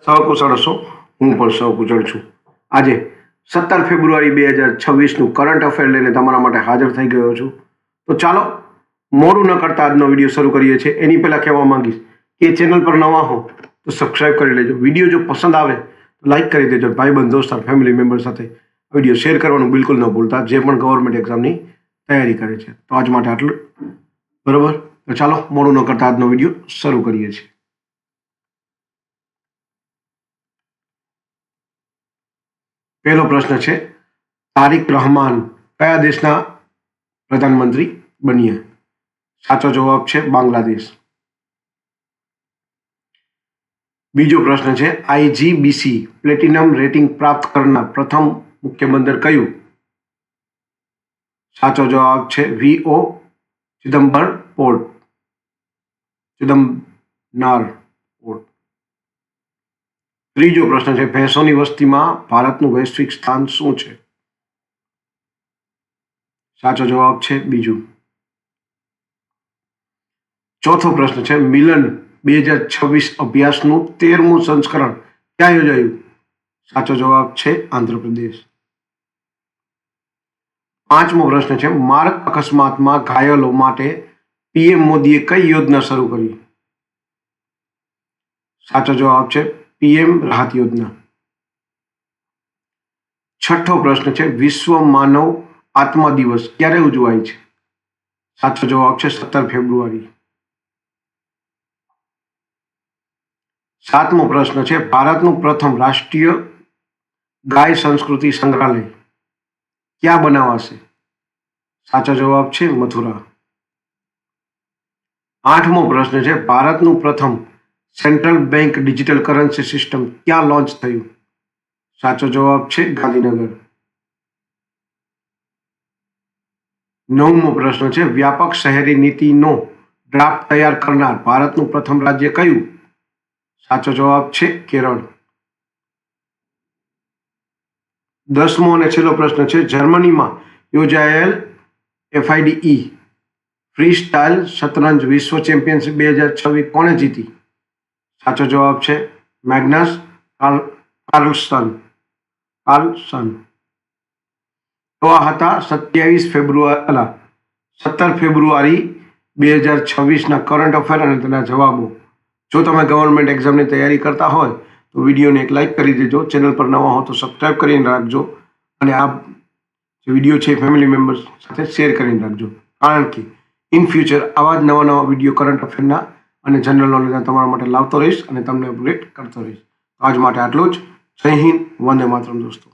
સહકુશળ હશો. હું પણ સહકુશળ છું. આજે 17 ફેબ્રુઆરી 2026નું કરંટ અફેર લઈને તમારા માટે હાજર થઈ ગયો છું. તો ચાલો મોડું ન કરતા આજનો વિડીયો શરૂ કરીએ છીએ. એની પહેલાં કહેવા માંગીશ કે ચેનલ પર નવા હો તો સબસ્ક્રાઇબ કરી લેજો. વિડીયો જો પસંદ આવે તો લાઇક કરી દેજો. ભાઈબંધ દોસ્તાર ફેમિલી મેમ્બર સાથે વિડીયો શેર કરવાનું બિલકુલ ન ભૂલતા, જે પણ ગવર્મેન્ટ એક્ઝામની તૈયારી કરે છે. તો આજ માટે આટલું, બરોબર. તો ચાલો મોડું ન કરતા આજનો વિડીયો શરૂ કરીએ છીએ. પહેલો પ્રશ્ન છે, તારિક રહમાન કયા દેશના પ્રધાનમંત્રી બન્યા? સાચો જવાબ છે બાંગ્લાદેશ. બીજો પ્રશ્ન છે, IGBC પ્લેટિનમ રેટિંગ પ્રાપ્ત કરનાર પ્રથમ મુખ્ય બંદર કયું? સાચો જવાબ છે VO ચિદમ્બર પોર્ટ, ચિદમ્બનાર પોર્ટ. ત્રીજો પ્રશ્ન છે, ભેંસોની વસ્તીમાં ભારતનું વૈશ્વિક સ્થાન શું છે? સાચો જવાબ છે બીજું. ચોથો પ્રશ્ન છે, મિલન 2026 અભ્યાસનું 13મું સંસ્કરણ ક્યાં યોજાયું? સાચો જવાબ છે આંધ્રપ્રદેશ. પાંચમો પ્રશ્ન છે, માર્ગ અકસ્માતમાં ઘાયલો માટે PM મોદીએ કઈ યોજના શરૂ કરી? સાચો જવાબ છે PM રાહત યોજના. છઠ્ઠો પ્રશ્ન છે, વિશ્વ માનવ આત્મા દિવસ ક્યારે ઉજવાય છે? સાચો જવાબ છે 17 ફેબ્રુઆરી. સાતમો પ્રશ્ન છે, ભારતનું પ્રથમ રાષ્ટ્રીય ગાય સંસ્કૃતિ સંગ્રહાલય ક્યાં બનાવાશે? સાચો જવાબ છે મથુરા. આઠમો પ્રશ્ન છે, ભારતનું પ્રથમ central bank digital currency system ક્યાં લોન્ચ થયું? સાચો જવાબ છે ગાંધીનગર. નવમો પ્રશ્ન છે, વ્યાપક શહેરી નીતિનો ડ્રાફ્ટ તૈયાર કરનાર ભારતનું પ્રથમ રાજ્ય કયું? સાચો જવાબ છે કેરળ. 10મો અને છેલ્લો પ્રશ્ન છે, જર્મનીમાં યોજાયેલ FIDE ફ્રી સ્ટાઇલ શતરંજ વિશ્વ ચેમ્પિયનશિપ 2026 કોણે જીતી? સાચો જવાબ છે મેગ્નસ કાર્લસન. તો આ હતા 17 ફેબ્રુઆરી 2026ના કરંટ અફેર અને તેના જવાબો. જો તમે ગવર્મેન્ટ એક્ઝામની તૈયારી કરતા હોય તો વિડીયોને એક લાઇક કરી દેજો. ચેનલ પર નવા હો તો સબસ્ક્રાઇબ કરીને રાખજો અને આ જે વિડીયો છે ફેમિલી મેમ્બર્સ સાથે શેર કરીને રાખજો, કારણ કે ઇન ફ્યુચર આવા જ નવા વિડીયો કરંટ અફેરના અને જનરલ નોલેજના તમારા માટે લાવતો રહીશ અને તમને અપડેટ કરતો રહીશ. આજ માટે આટલું જ. જય હિન્દ, વંદે માતરમ દોસ્તો.